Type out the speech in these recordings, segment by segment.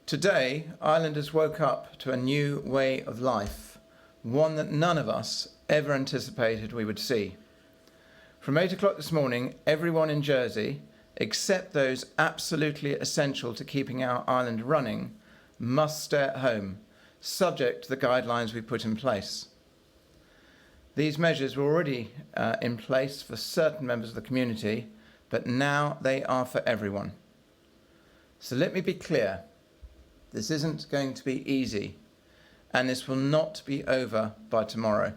Today, Islanders woke up to a new way of life, one that none of us ever anticipated we would see. From 8 o'clock this morning, everyone in Jersey, except those absolutely essential to keeping our island running, must stay at home, subject to the guidelines we put in place. These measures were already in place for certain members of the community, but now they are for everyone. So let me be clear. This isn't going to be easy, and this will not be over by tomorrow,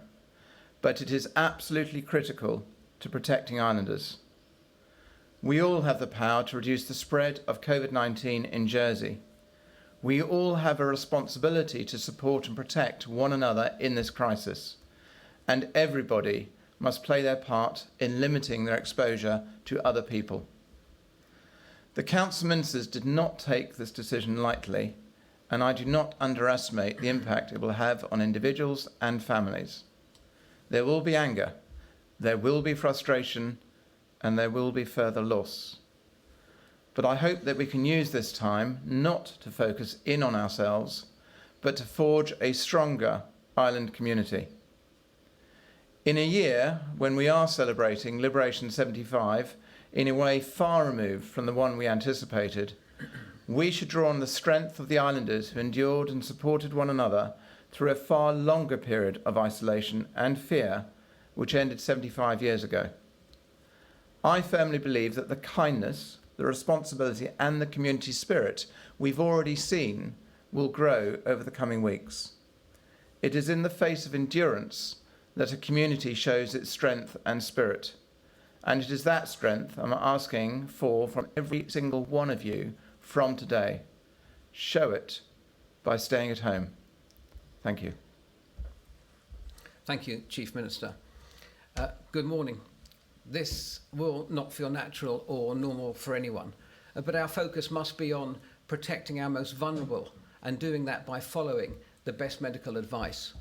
but it is absolutely critical to protecting islanders. We all have the power to reduce the spread of COVID-19 in Jersey. We all have a responsibility to support and protect one another in this crisis, and everybody must play their part in limiting their exposure to other people. The Council Ministers did not take this decision lightly, and I do not underestimate the impact it will have on individuals and families. There will be anger, there will be frustration, and there will be further loss. But I hope that we can use this time not to focus in on ourselves, but to forge a stronger island community. In a year when we are celebrating Liberation 75 in a way far removed from the one we anticipated, we should draw on the strength of the islanders who endured and supported one another through a far longer period of isolation and fear, which ended 75 years ago. I firmly believe that the kindness, the responsibility and the community spirit we've already seen will grow over the coming weeks. It is in the face of endurance that a community shows its strength and spirit. And it is that strength I'm asking for from every single one of you from today. Show it by staying at home. Thank you. Thank you, Chief Minister. Good morning. This will not feel natural or normal for anyone, but our focus must be on protecting our most vulnerable and doing that by following the best medical advice.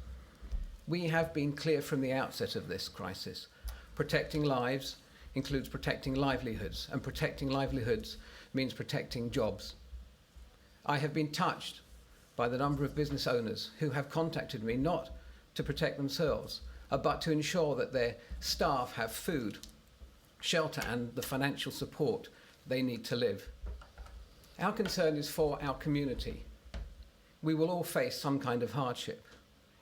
We have been clear from the outset of this crisis. Protecting lives includes protecting livelihoods, and protecting livelihoods means protecting jobs. I have been touched by the number of business owners who have contacted me not to protect themselves, but to ensure that their staff have food, shelter and the financial support they need to live. Our concern is for our community. We will all face some kind of hardship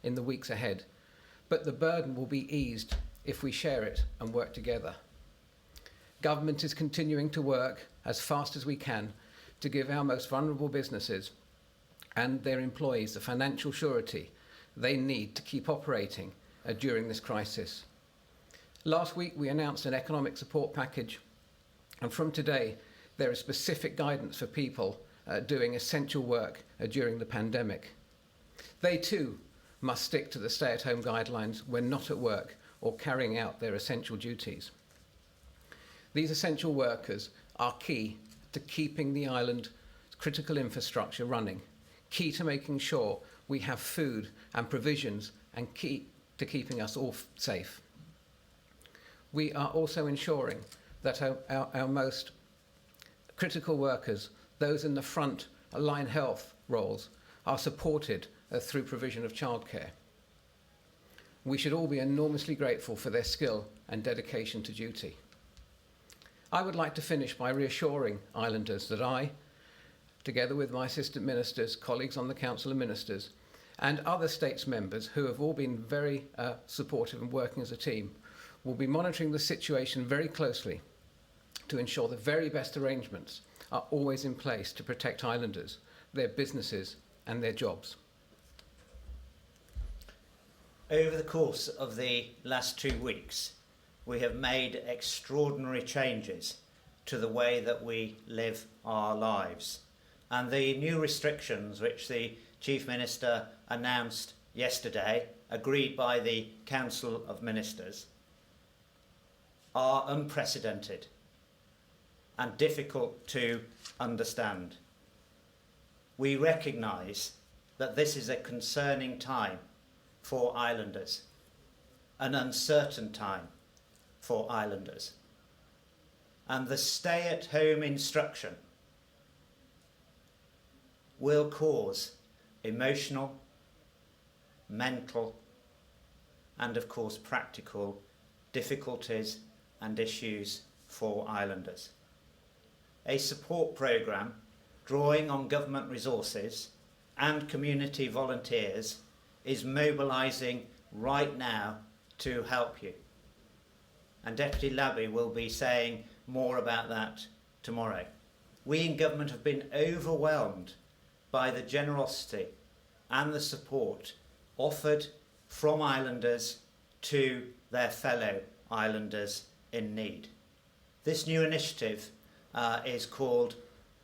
in the weeks ahead, but the burden will be eased if we share it and work together. Government is continuing to work as fast as we can to give our most vulnerable businesses and their employees the financial surety they need to keep operating during this crisis. Last week we announced an economic support package, and from today there is specific guidance for people doing essential work during the pandemic. They too must stick to the stay-at-home guidelines when not at work or carrying out their essential duties. These essential workers are key to keeping the island's critical infrastructure running, key to making sure we have food and provisions, and key to keeping us all safe. We are also ensuring that our most critical workers, those in the front line health roles, are supported through provision of childcare. We should all be enormously grateful for their skill and dedication to duty. I would like to finish by reassuring islanders that I, together with my assistant ministers, colleagues on the Council of Ministers, and other states members who have all been very supportive and working as a team, will be monitoring the situation very closely to ensure the very best arrangements are always in place to protect islanders, their businesses and their jobs. Over the course of the last 2 weeks, we have made extraordinary changes to the way that we live our lives. And the new restrictions which the Chief Minister announced yesterday, agreed by the Council of Ministers, are unprecedented and difficult to understand. We recognise that this is a concerning time for islanders, an uncertain time for islanders. And the stay-at-home instruction will cause emotional, mental, and of course practical difficulties and issues for islanders. A support programme drawing on government resources and community volunteers is mobilising right now to help you. And Deputy Labby will be saying more about that tomorrow. We in government have been overwhelmed by the generosity and the support offered from islanders to their fellow islanders in need. This new initiative is called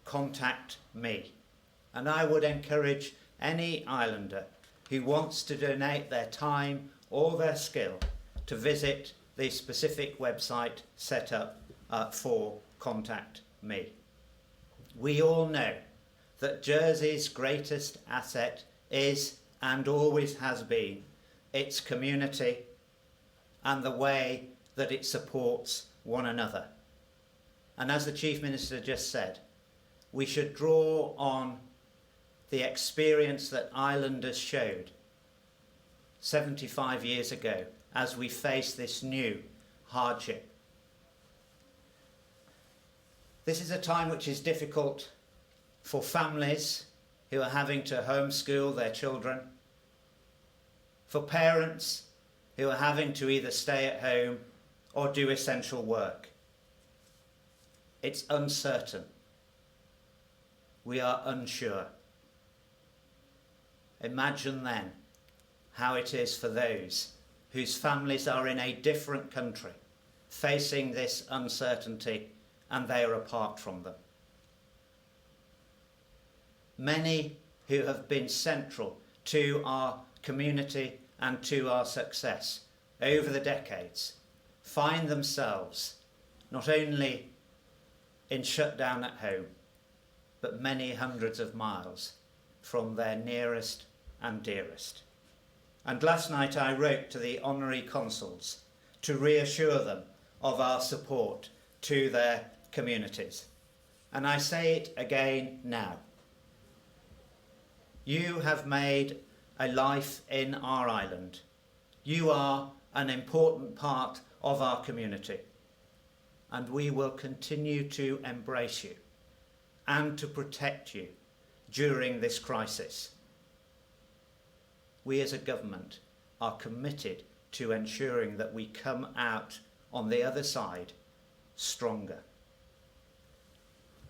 Contact Me, and I would encourage any islander who wants to donate their time or their skill to visit the specific website set up for Contact Me. We all know that Jersey's greatest asset is and always has been its community and the way that it supports one another. And as the Chief Minister just said, we should draw on the experience that islanders showed 75 years ago as we face this new hardship. This is a time which is difficult for families who are having to homeschool their children, for parents who are having to either stay at home or do essential work. It's uncertain. We are unsure. Imagine then how it is for those whose families are in a different country, facing this uncertainty, and they are apart from them. Many who have been central to our community and to our success over the decades find themselves not only in shutdown at home, but many hundreds of miles from their nearest and dearest. And last night I wrote to the honorary consuls to reassure them of our support to their communities. And I say it again now. You have made a life in our island. You are an important part of our community. And we will continue to embrace you and to protect you during this crisis. We as a government are committed to ensuring that we come out on the other side stronger.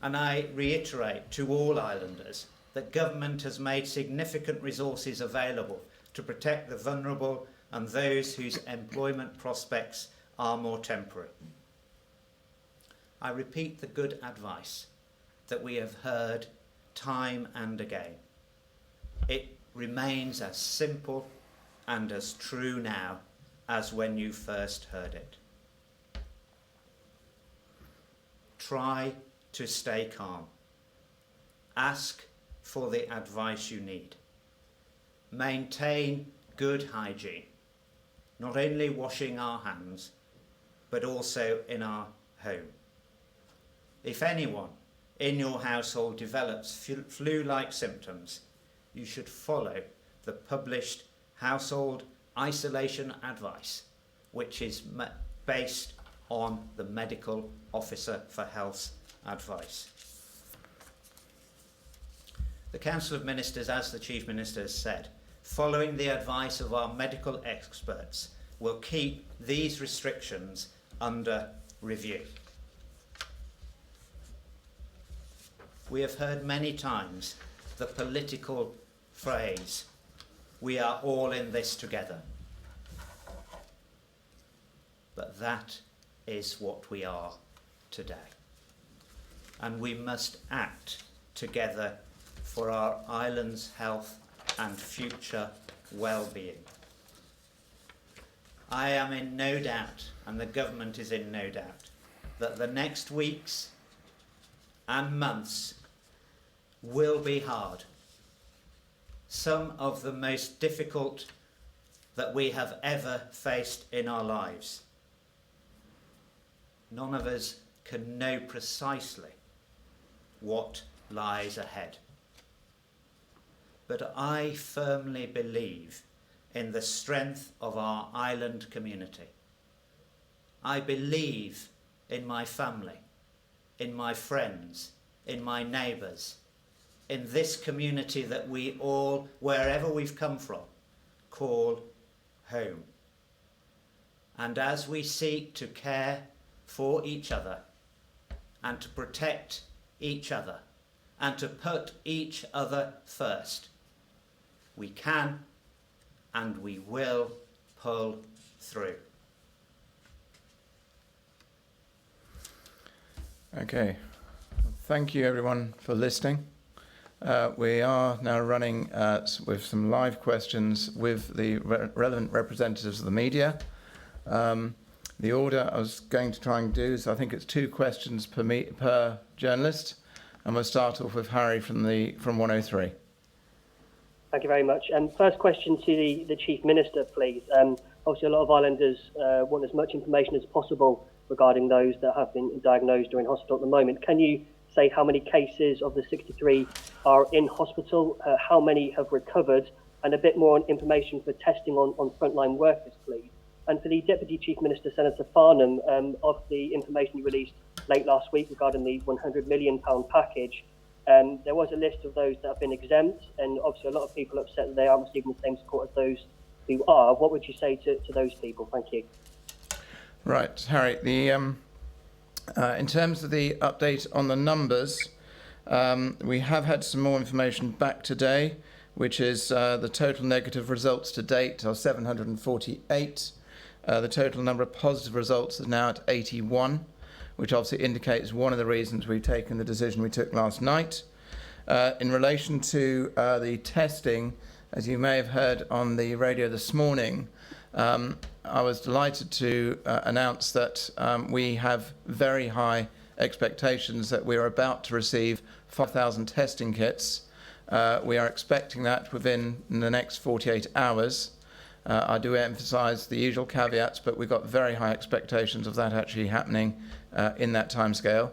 And I reiterate to all islanders that government has made significant resources available to protect the vulnerable and those whose employment prospects are more temporary. I repeat the good advice that we have heard time and again. It remains as simple and as true now as when you first heard it. Try to stay calm. Ask for the advice you need. Maintain good hygiene, not only washing our hands, but also in our home. If anyone in your household develops flu-like symptoms, you should follow the published household isolation advice, which is based on the Medical Officer for Health's advice. The Council of Ministers, as the Chief Minister has said, following the advice of our medical experts, will keep these restrictions under review. We have heard many times the political phrase, "We are all in this together." But that is what we are today. And we must act together for our island's health and future well-being. I am in no doubt, and the government is in no doubt, that the next weeks and months will be hard. Some of the most difficult that we have ever faced in our lives. None of us can know precisely what lies ahead. but I firmly believe in the strength of our island community. I believe in my family, in my friends, in my neighbours, in this community that we all, wherever we've come from, call home. And as we seek to care for each other and to protect each other and to put each other first, we can and we will pull through. Okay, thank you everyone for listening. We are now running with some live questions with the relevant representatives of the media. The order I was going to try and do is I think it's 2 questions per journalist, and we'll start off with Harry from 103. Thank you very much. First question to the Chief Minister, please. Obviously, a lot of islanders want as much information as possible regarding those that have been diagnosed or in hospital at the moment. Can you say how many cases of the 63 are in hospital, how many have recovered, and a bit more on information for testing on frontline workers, please? And for the Deputy Chief Minister, Senator Farnham, of the information you released late last week regarding the £100 million package, there was a list of those that have been exempt, and obviously a lot of people are upset that they aren't receiving the same support as those who are. What would you say to those people? Thank you. Right, Harry, in terms of the update on the numbers, we have had some more information back today, which is the total negative results to date are 748. The total number of positive results is now at 81, which obviously indicates one of the reasons we've taken the decision we took last night. In relation to the testing, as you may have heard on the radio this morning, I was delighted to announce that we have very high expectations that we are about to receive 5,000 testing kits. We are expecting that within the next 48 hours. I do emphasise the usual caveats, but we've got very high expectations of that actually happening in that timescale.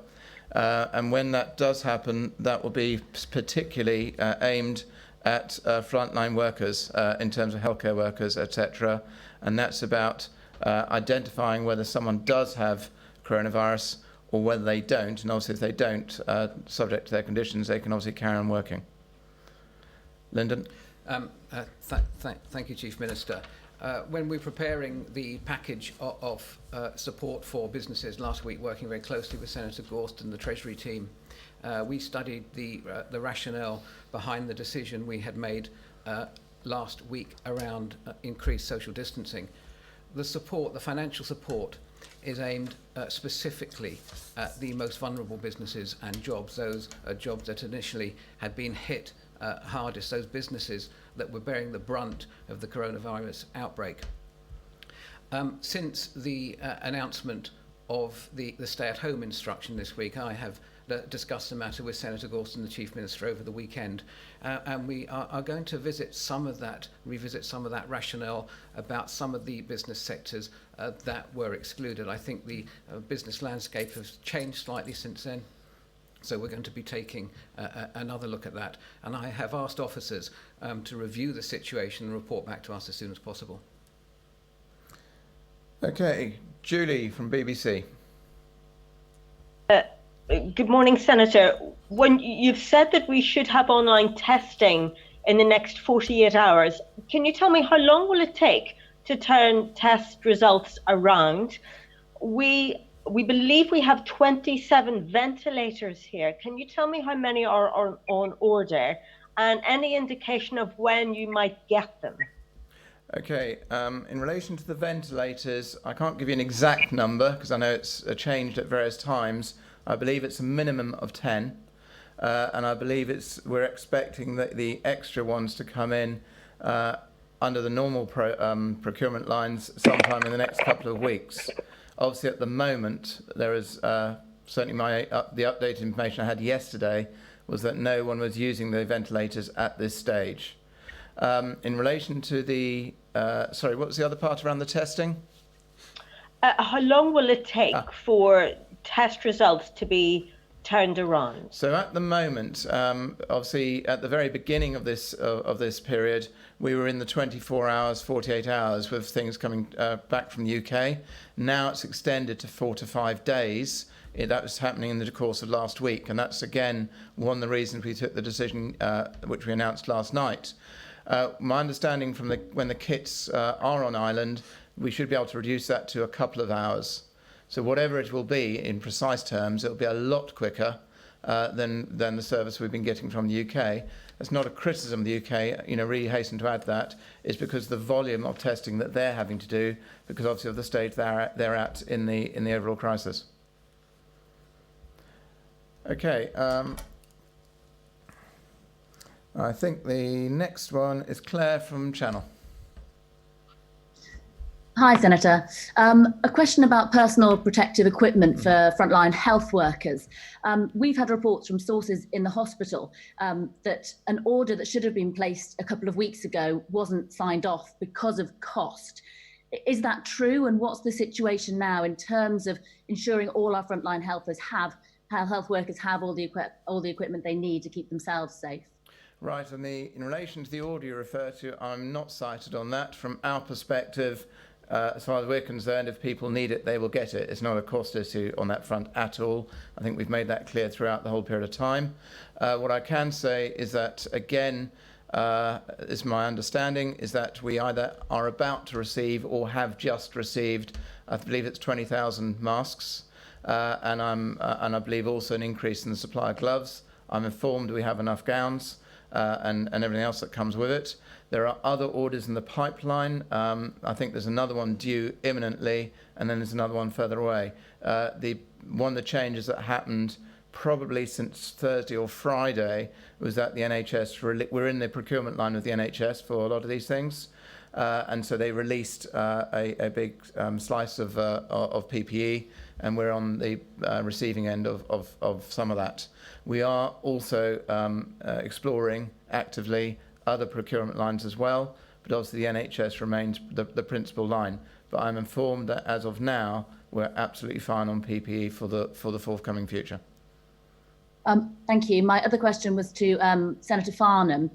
And when that does happen, that will be particularly aimed at frontline workers in terms of healthcare workers, etc. And that's about identifying whether someone does have coronavirus or whether they don't. And obviously if they don't, subject to their conditions, they can obviously carry on working. Lyndon? Thank you, Chief Minister. When we're preparing the package of support for businesses last week, working very closely with Senator Gorst and the Treasury team, we studied the rationale behind the decision we had made last week around increased social distancing. The support, the financial support, is aimed specifically at the most vulnerable businesses and jobs, those jobs that initially had been hit hardest, those businesses that were bearing the brunt of the coronavirus outbreak. Since the announcement of the stay-at-home instruction this week, I have discussed the matter with Senator Gorst and the Chief Minister over the weekend, and we are going to revisit some of that rationale about some of the business sectors that were excluded. I think the business landscape has changed slightly since then. So we're going to be taking another look at that. And I have asked officers to review the situation and report back to us as soon as possible. Okay, Julie from BBC. Good morning, Senator. When you've said that we should have online testing in the next 48 hours, can you tell me how long will it take to turn test results around? We believe we have 27 ventilators here. Can you tell me how many are on order and any indication of when you might get them? Okay, in relation to the ventilators, I can't give you an exact number because I know it's changed at various times. I believe it's a minimum of 10, and I believe we're expecting the extra ones to come in under the normal procurement lines sometime in the next couple of weeks. Obviously, at the moment, there is certainly the updated information I had yesterday was that no one was using the ventilators at this stage. In relation to the, sorry, what was the other part around the testing? How long will it take for test results to be turned around? So at the moment, obviously at the very beginning of this period, we were in the 24 hours, 48 hours with things coming back from the UK. Now it's extended to 4 to 5 days. That was happening in the course of last week, and that's again one of the reasons we took the decision which we announced last night. My understanding from when the kits are on island, we should be able to reduce that to a couple of hours. So whatever it will be in precise terms, it'll be a lot quicker than the service we've been getting from the UK. That's not a criticism of the UK, really hasten to add that. It's because the volume of testing that they're having to do, because obviously of the stage they're at in the overall crisis. Okay, I think the next one is Claire from Channel. Hi, Senator. A question about personal protective equipment for frontline health workers. We've had reports from sources in the hospital that an order that should have been placed a couple of weeks ago wasn't signed off because of cost. Is that true? And what's the situation now in terms of ensuring all our frontline health workers have all the equipment they need to keep themselves safe? Right, and in relation to the order you refer to, I'm not cited on that. From our perspective, as far as we're concerned, if people need it, they will get it. It's not a cost issue on that front at all. I think we've made that clear throughout the whole period of time. What I can say is that, again, is my understanding, is that we either are about to receive or have just received, I believe it's 20,000 masks, and I believe also an increase in the supply of gloves. I'm informed we have enough gowns and everything else that comes with it. There are other orders in the pipeline. I think there's another one due imminently, and then there's another one further away. One of the changes that happened probably since Thursday or Friday was that the NHS, we're in the procurement line with the NHS for a lot of these things. And so they released a big slice of PPE, and we're on the receiving end of some of that. We are also exploring actively other procurement lines as well, but obviously the NHS remains the principal line. But I'm informed that as of now, we're absolutely fine on PPE for the forthcoming future. Thank you. My other question was to Senator Farnham.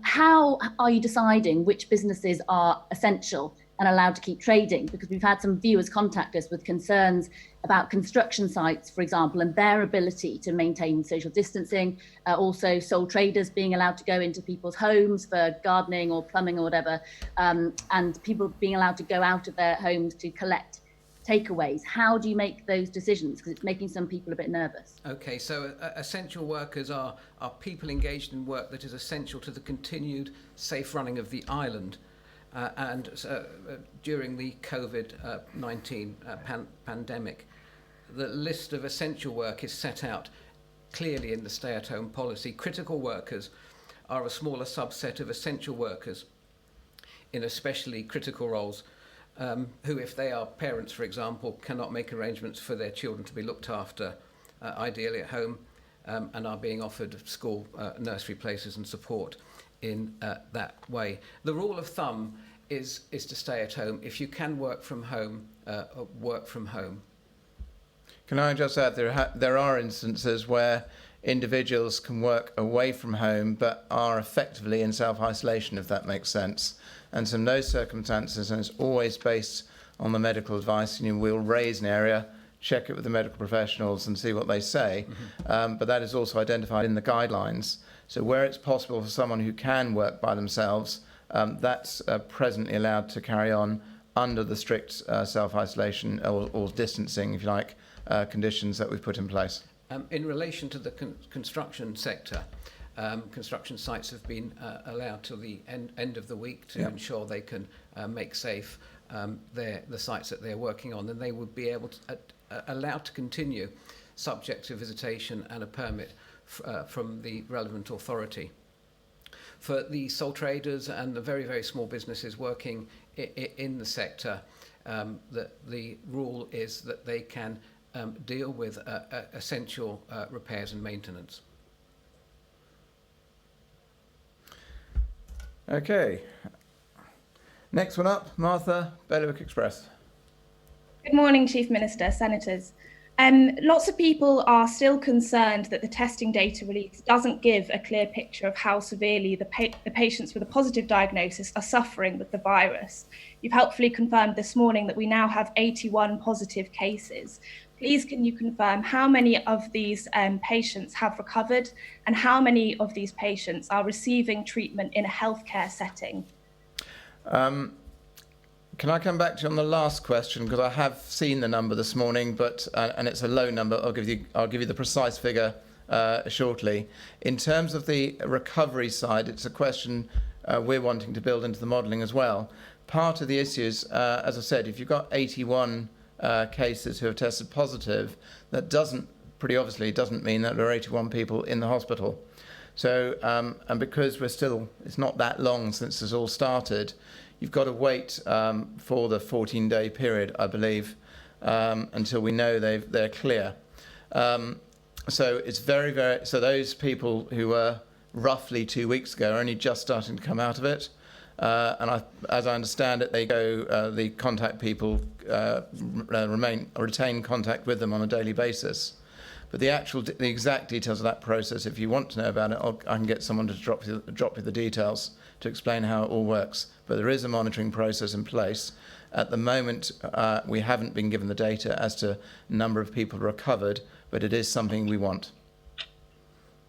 How are you deciding which businesses are essential and allowed to keep trading? Because we've had some viewers contact us with concerns about construction sites, for example, and their ability to maintain social distancing, also sole traders being allowed to go into people's homes for gardening or plumbing or whatever, and people being allowed to go out of their homes to collect takeaways. How do you make those decisions? Because it's making some people a bit nervous. Okay, so essential workers are people engaged in work that is essential to the continued safe running of the island. And during the COVID-19 pandemic, the list of essential work is set out clearly in the stay-at-home policy. Critical workers are a smaller subset of essential workers in especially critical roles, who, if they are parents, for example, cannot make arrangements for their children to be looked after, ideally at home, and are being offered school, nursery places and support in that way. The rule of thumb is to stay at home. If you can work from home, work from home. Can I just add, there are instances where individuals can work away from home but are effectively in self-isolation, if that makes sense. And so in those circumstances, and it's always based on the medical advice, we'll raise an area, check it with the medical professionals and see what they say. But that is also identified in the guidelines. So where it's possible for someone who can work by themselves, that's presently allowed to carry on under the strict self-isolation or distancing, if you like, conditions that we've put in place. In relation to the construction sector, construction sites have been allowed till the end of the week to ensure they can make safe the sites that they're working on, and they would be able to allowed to continue subject to visitation and a permit from the relevant authority. For the sole traders and the very, very small businesses working in the sector, the rule is that they can deal with essential repairs and maintenance. Okay. Next one up, Martha, Bailiwick Express. Good morning, Chief Minister, Senators. Lots of people are still concerned that the testing data release doesn't give a clear picture of how severely the patients with a positive diagnosis are suffering with the virus. You've helpfully confirmed this morning that we now have 81 positive cases. Please, can you confirm how many of these patients have recovered and how many of these patients are receiving treatment in a healthcare setting? Can I come back to you on the last question, because I have seen the number this morning, but and it's a low number. I'll give you the precise figure shortly. In terms of the recovery side, it's a question we're wanting to build into the modelling as well. Part of the issue is, as I said, if you've got 81 cases who have tested positive, that pretty obviously doesn't mean that there are 81 people in the hospital. So, and because it's not that long since this all started, you've got to wait for the 14-day period, I believe, until we know they're clear. So it's so those people who were roughly 2 weeks ago are only just starting to come out of it. And as I understand it, the contact people retain contact with them on a daily basis. But the exact details of that process, if you want to know about it, I can get someone to drop you the details to explain how it all works. But there is a monitoring process in place. At the moment, we haven't been given the data as to number of people recovered, but it is something we want.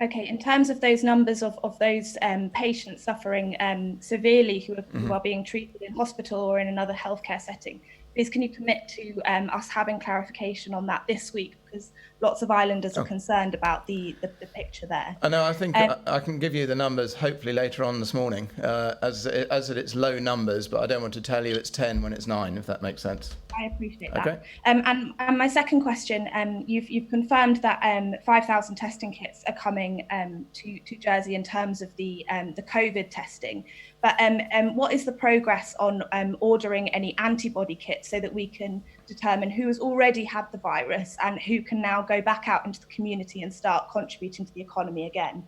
Okay, in terms of those numbers of those patients suffering severely who are being treated in hospital or in another healthcare setting, please can you commit to us having clarification on that this week, because lots of islanders are concerned about the picture there. I know. I think I can give you the numbers hopefully later on this morning, as it's low numbers, but I don't want to tell you it's 10 when it's 9, if that makes sense. I appreciate that. Okay. And my second question, you've confirmed that 5,000 testing kits are coming to Jersey in terms of the COVID testing. But what is the progress on ordering any antibody kits so that we can determine who has already had the virus and who can now go back out into the community and start contributing to the economy again?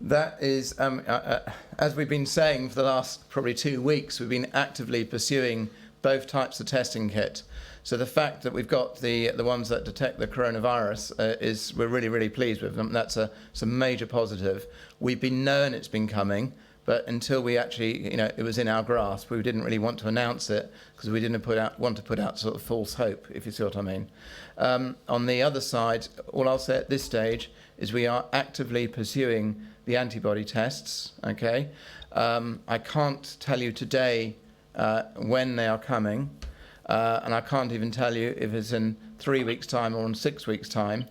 That is, as we've been saying for the last probably 2 weeks, we've been actively pursuing both types of testing kit. So the fact that we've got the ones that detect the coronavirus we're really, really pleased with them. That's a major positive. We've been known it's been coming, but until we actually, it was in our grasp, we didn't really want to announce it because we didn't want to put out sort of false hope, if you see what I mean. On the other side, all I'll say at this stage is we are actively pursuing the antibody tests, okay? I can't tell you today when they are coming, and I can't even tell you if it's in 3 weeks' time or in 6 weeks' time,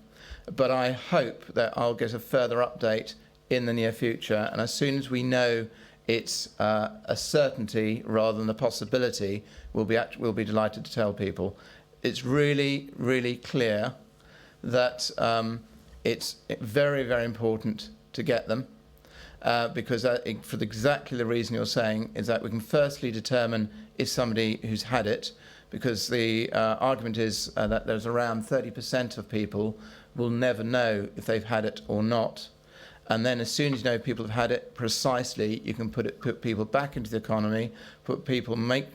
but I hope that I'll get a further update in the near future, and as soon as we know it's a certainty rather than a possibility, we'll be delighted to tell people. It's really, really clear that it's very, very important to get them, because for exactly the reason you're saying, is that we can firstly determine if somebody who's had it, because the argument is that there's around 30% of people will never know if they've had it or not. And then as soon as you know people have had it precisely, you can put people back into the economy,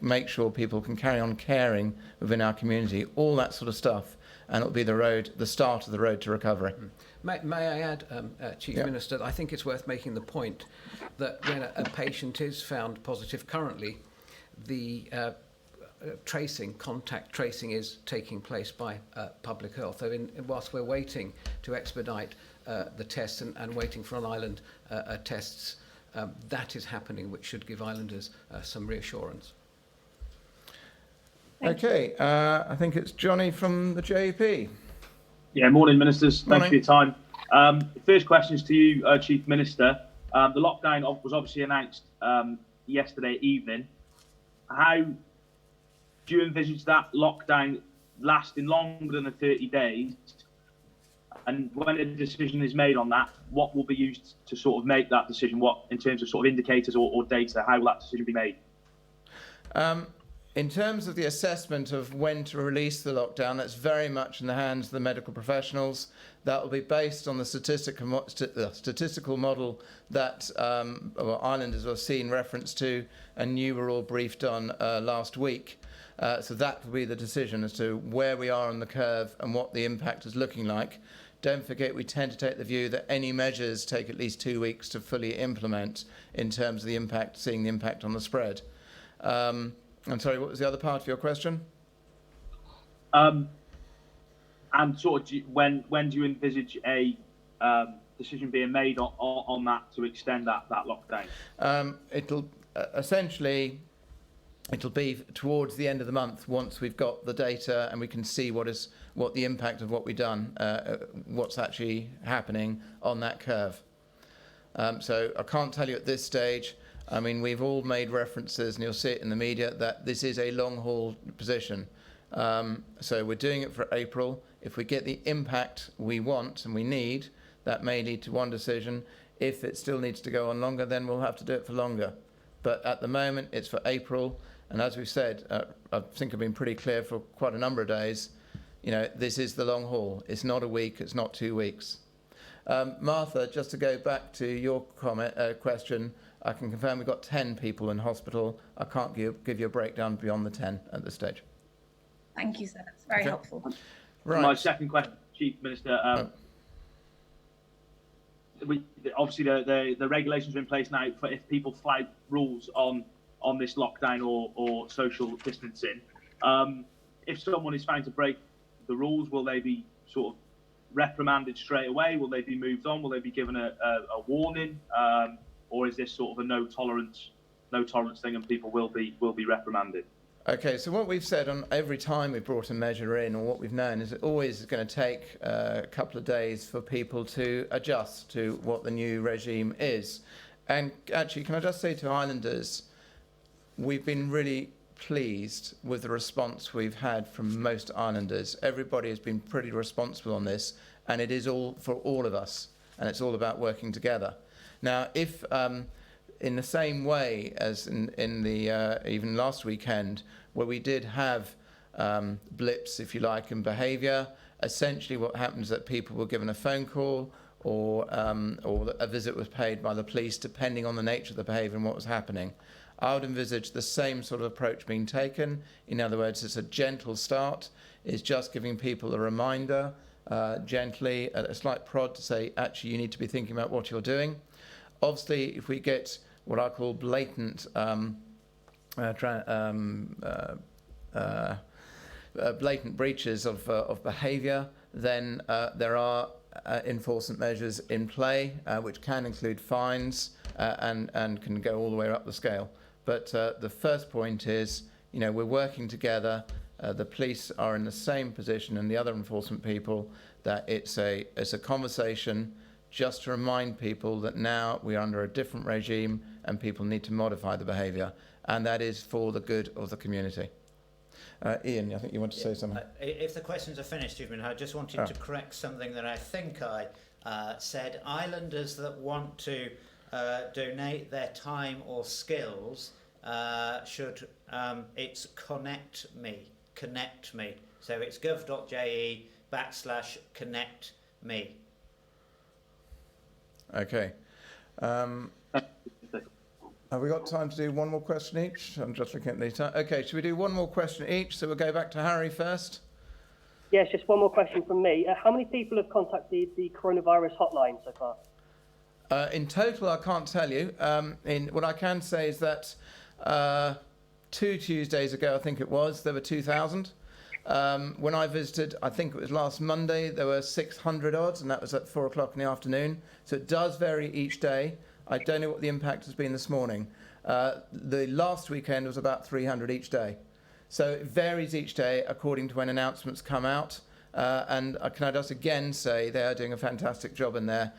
make sure people can carry on caring within our community, all that sort of stuff. And it'll be the start of the road to recovery. May I add, Chief Minister, I think it's worth making the point that when a patient is found positive currently, the contact tracing is taking place by public health. So whilst we're waiting to expedite the tests and waiting for on island tests, that is happening, which should give islanders some reassurance. Okay, I think it's Johnny from the JP. Yeah, morning, Ministers. Thanks Morning. for your time. First question is to you, Chief Minister. The lockdown was obviously announced yesterday evening. How do you envisage that lockdown lasting longer than the 30 days? And when a decision is made on that, what will be used to sort of make that decision? What, in terms of sort of indicators or data, how will that decision be made? In terms of the assessment of when to release the lockdown, that's very much in the hands of the medical professionals. That will be based on the statistical model that islanders have seen reference to and you were all briefed on last week. So that will be the decision as to where we are on the curve and what the impact is looking like. Don't forget, we tend to take the view that any measures take at least 2 weeks to fully implement in terms of the impact, seeing the impact on the spread. I'm sorry, what was the other part of your question? And sort of when do you envisage a decision being made on that to extend that lockdown? It'll essentially, it'll be towards the end of the month once we've got the data and we can see what the impact of what we've done, what's actually happening on that curve. So I can't tell you at this stage. I mean, we've all made references, and you'll see it in the media, that this is a long-haul position. So we're doing it for April. If we get the impact we want and we need, that may lead to one decision. If it still needs to go on longer, then we'll have to do it for longer. But at the moment, it's for April. And as we've said, I think I've been pretty clear for quite a number of days, you know, this is the long haul. It's not a week, it's not 2 weeks. Martha, just to go back to your question, I can confirm we've got 10 people in hospital. I can't give you a breakdown beyond the 10 at this stage. Thank you, sir. That's very helpful. Right. My second question, Chief Minister. Obviously, the regulations are in place now for if people flout rules on this lockdown or social distancing. If someone is found to break the rules, will they be sort of reprimanded straight away? Will they be moved on? Will they be given a warning? Or is this sort of a no tolerance thing and people will be reprimanded? Okay, so what we've said on every time we've brought a measure in, or what we've known, is it always is going to take a couple of days for people to adjust to what the new regime is. And actually, can I just say to Islanders, we've been really pleased with the response we've had from most Islanders. Everybody has been pretty responsible on this, and it is all for all of us, and it's all about working together. Now, if in the same way as in the even last weekend, where we did have blips, if you like, in behaviour, essentially what happens is that people were given a phone call or a visit was paid by the police, depending on the nature of the behaviour and what was happening. I would envisage the same sort of approach being taken. In other words, it's a gentle start. It's just giving people a reminder, gently, a slight prod to say, actually, you need to be thinking about what you're doing. Obviously, if we get what I call blatant blatant breaches of behaviour, then there are enforcement measures in play, which can include fines and can go all the way up the scale. But the first point is, you know, we're working together. The police are in the same position and the other enforcement people, that it's a conversation just to remind people that now we are under a different regime and people need to modify the behaviour, and that is for the good of the community. Ian, I think you want to say something. If the questions are finished, I just wanted to correct something that I think I said. Islanders that want to donate their time or skills should, it's connect me. So it's gov.je/connect me. Okay. Have we got time to do one more question each? I'm just looking at the time. Okay, should we do one more question each? So we'll go back to Harry first. Yes, just one more question from me. How many people have contacted the coronavirus hotline so far? In total, I can't tell you. What I can say is that 2 Tuesdays ago, I think it was, there were 2,000. When I visited, I think it was last Monday, there were 600 odds, and that was at 4 o'clock in the afternoon. So it does vary each day. I don't know what the impact has been this morning. The last weekend was about 300 each day. So it varies each day according to when announcements come out. And can I just again say they are doing a fantastic job in there,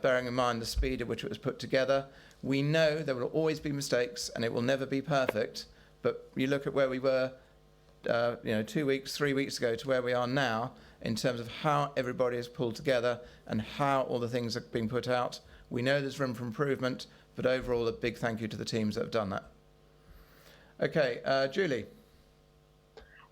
bearing in mind the speed at which it was put together. We know there will always be mistakes and it will never be perfect. But you look at where we were 2 weeks, 3 weeks ago to where we are now in terms of how everybody is pulled together and how all the things are being put out. We know there's room for improvement, but overall a big thank you to the teams that have done that. Okay, Julie.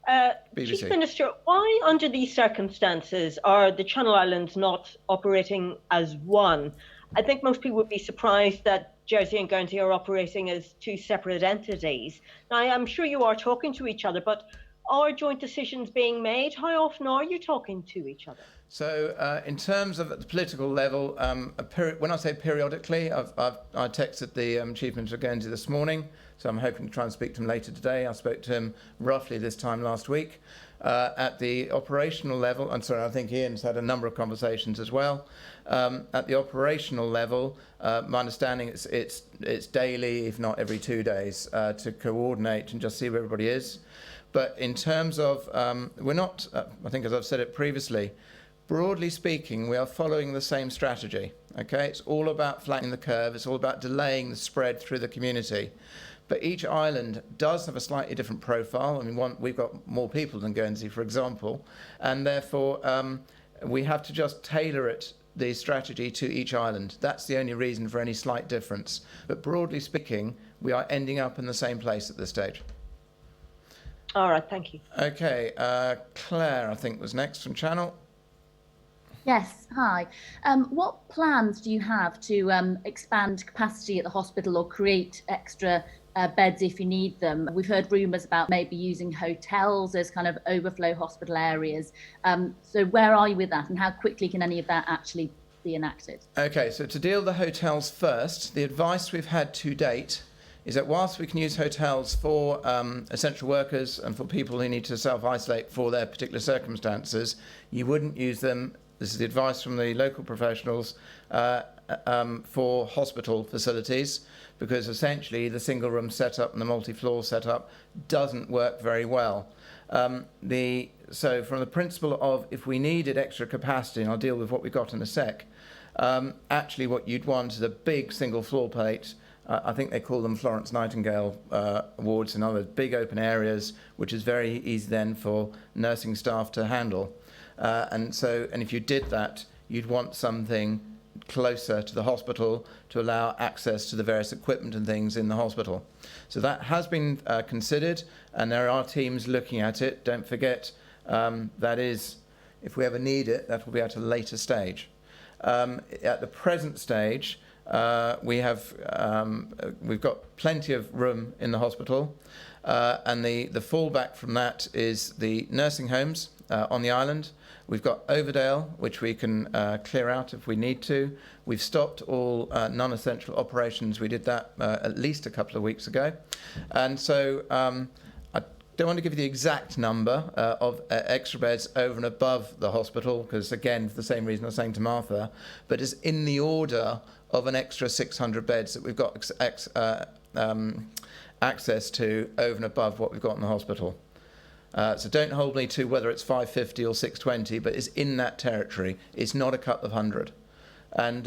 BBC. Chief Minister, why under these circumstances are the Channel Islands not operating as one? I think most people would be surprised that Jersey and Guernsey are operating as two separate entities. Now, I'm sure you are talking to each other, but are joint decisions being made? How often are you talking to each other? So in terms of at the political level, when I say periodically, I texted the Chief Minister of Guernsey this morning, so I'm hoping to try and speak to him later today. I spoke to him roughly this time last week. At the operational level, I'm sorry, I think Ian's had a number of conversations as well. At the operational level, my understanding it's daily, if not every 2 days, to coordinate and just see where everybody is. But in terms of, we're not, I think as I've said it previously, broadly speaking, we are following the same strategy. Okay, it's all about flattening the curve. It's all about delaying the spread through the community. But each island does have a slightly different profile. I mean, we've got more people than Guernsey, for example, and therefore we have to just tailor the strategy to each island. That's the only reason for any slight difference. But broadly speaking, we are ending up in the same place at this stage. All right, thank you. Okay, Claire, I think, was next from Channel. Yes, hi. What plans do you have to expand capacity at the hospital or create extra beds if you need them? We've heard rumours about maybe using hotels as kind of overflow hospital areas. So where are you with that, and how quickly can any of that actually be enacted? Okay, so to deal with the hotels first, the advice we've had to date is that whilst we can use hotels for essential workers and for people who need to self-isolate for their particular circumstances, you wouldn't use them, this is the advice from the local professionals, for hospital facilities, because essentially the single room setup and the multi-floor setup doesn't work very well. So from the principle of if we needed extra capacity, and I'll deal with what we've got in a sec, actually what you'd want is a big single floor plate. I think they call them Florence Nightingale wards, in other big open areas, which is very easy then for nursing staff to handle. And if you did that, you'd want something closer to the hospital to allow access to the various equipment and things in the hospital. So that has been considered, and there are teams looking at it. Don't forget, that is, if we ever need it, that will be at a later stage. At the present stage, we've got plenty of room in the hospital, and the fallback from that is the nursing homes on the island. We've got Overdale, which we can clear out if we need to. We've stopped all non-essential operations. We did that at least a couple of weeks ago. And so I don't want to give you the exact number of extra beds over and above the hospital, because, again, for the same reason I was saying to Martha, but it's in the order of an extra 600 beds that we've got access to over and above what we've got in the hospital. So don't hold me to whether it's 550 or 620, but it's in that territory. It's not a couple of hundred. And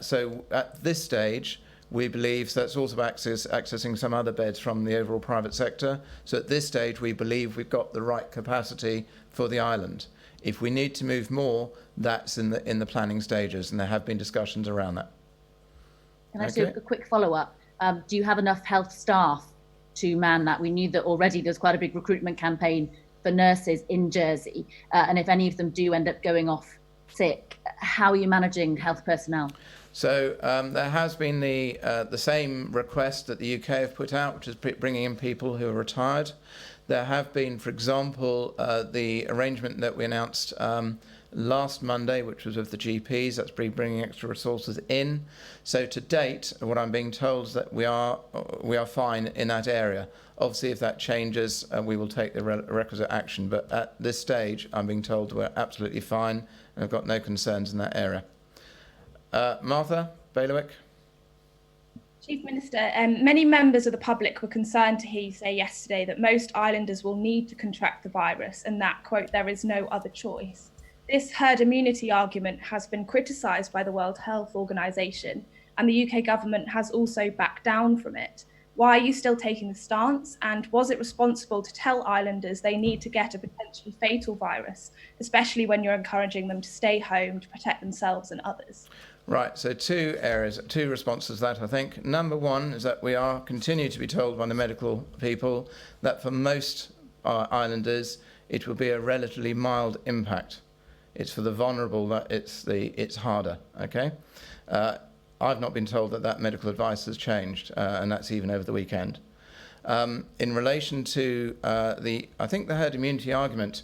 so at this stage, we believe that's also accessing some other beds from the overall private sector. So at this stage, we believe we've got the right capacity for the island. If we need to move more, that's in the planning stages, and there have been discussions around that. Can I do a quick follow-up? Do you have enough health staff to man that? We knew that already there's quite a big recruitment campaign for nurses in Jersey, and if any of them do end up going off sick, how are you managing health personnel? So there has been the same request that the UK have put out, which is bringing in people who are retired. There have been, for example, the arrangement that we announced last Monday, which was with the GPs, that's bringing extra resources in. So to date, what I'm being told is that we are fine in that area. Obviously, if that changes, we will take the requisite action. But at this stage, I'm being told we're absolutely fine, and I've got no concerns in that area. Martha, Bailiwick. Chief Minister, many members of the public were concerned to hear you say yesterday that most islanders will need to contract the virus and that, quote, there is no other choice. This herd immunity argument has been criticised by the World Health Organization, and the UK government has also backed down from it. Why are you still taking the stance, and was it responsible to tell islanders they need to get a potentially fatal virus, especially when you're encouraging them to stay home to protect themselves and others? Right, so two responses to that, I think. Number one is that we continue to be told by the medical people that for most islanders it will be a relatively mild impact. It's for the vulnerable that it's harder, okay? I've not been told that medical advice has changed, and that's even over the weekend. In relation to I think the herd immunity argument,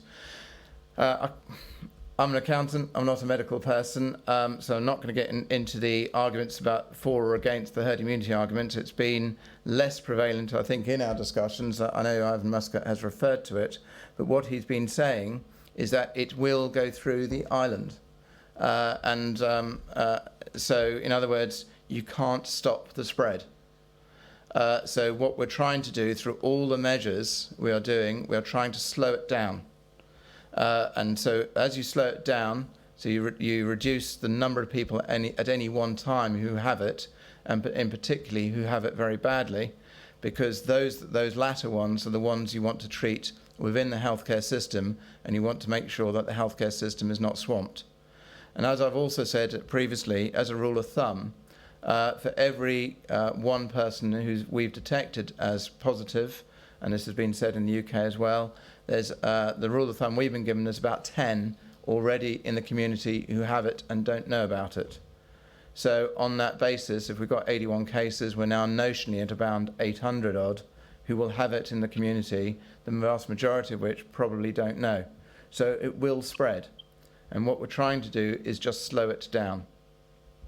I'm an accountant, I'm not a medical person, so I'm not going to get into the arguments about for or against the herd immunity argument. It's been less prevalent, I think, in our discussions. I know Ivan Muscat has referred to it, but what he's been saying is that it will go through the island. So, in other words, you can't stop the spread. So what we're trying to do through all the measures we are doing, we are trying to slow it down. And so as you slow it down, so you reduce the number of people at any one time who have it, and in particularly who have it very badly, because those latter ones are the ones you want to treat within the healthcare system, and you want to make sure that the healthcare system is not swamped. And as I've also said previously, as a rule of thumb, for every one person who we've detected as positive, and this has been said in the UK as well, there's the rule of thumb we've been given is about 10 already in the community who have it and don't know about it. So on that basis, if we've got 81 cases, we're now notionally at around 800 odd who will have it in the community, the vast majority of which probably don't know. So it will spread. And what we're trying to do is just slow it down.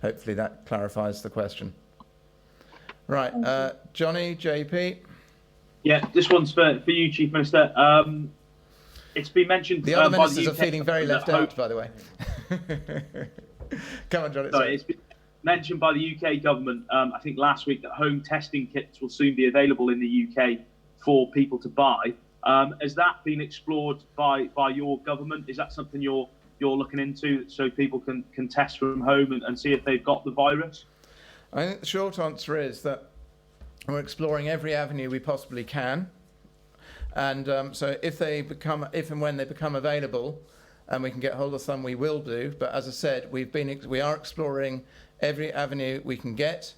Hopefully that clarifies the question. Right, Johnny, JP. Yeah, this one's for you, Chief Minister. It's been mentioned. The other by ministers the are UK feeling very left out, by the way. Come on, John. Sorry, it's been mentioned by the UK government, I think last week, that home testing kits will soon be available in the UK for people to buy. Has that been explored by your government? Is that something you're looking into, so people can test from home and see if they've got the virus? I think the short answer is that we're exploring every avenue we possibly can, and so if and when they become available, and we can get hold of some, we will do. But as I said, we are exploring every avenue we can get.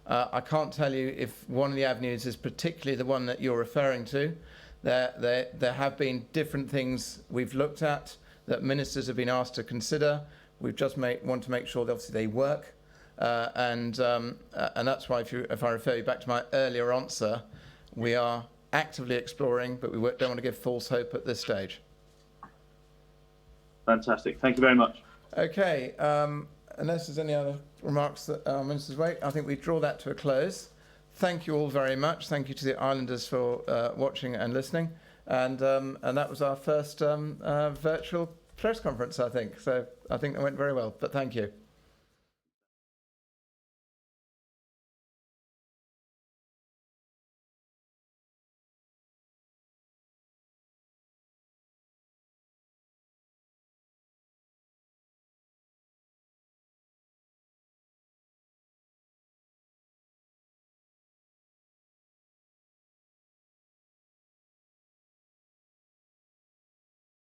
I can't tell you if one of the avenues is particularly the one that you're referring to. There have been different things we've looked at that ministers have been asked to consider. We've just want to make sure that obviously they work, and that's why if I refer you back to my earlier answer, we are actively exploring, but we don't want to give false hope at this stage. Fantastic. Thank you very much. Okay. Unless there's any other remarks that ministers make, I think we draw that to a close. Thank you all very much. Thank you to the Islanders for watching and listening. And that was our first virtual press conference, I think. So I think that went very well. But thank you.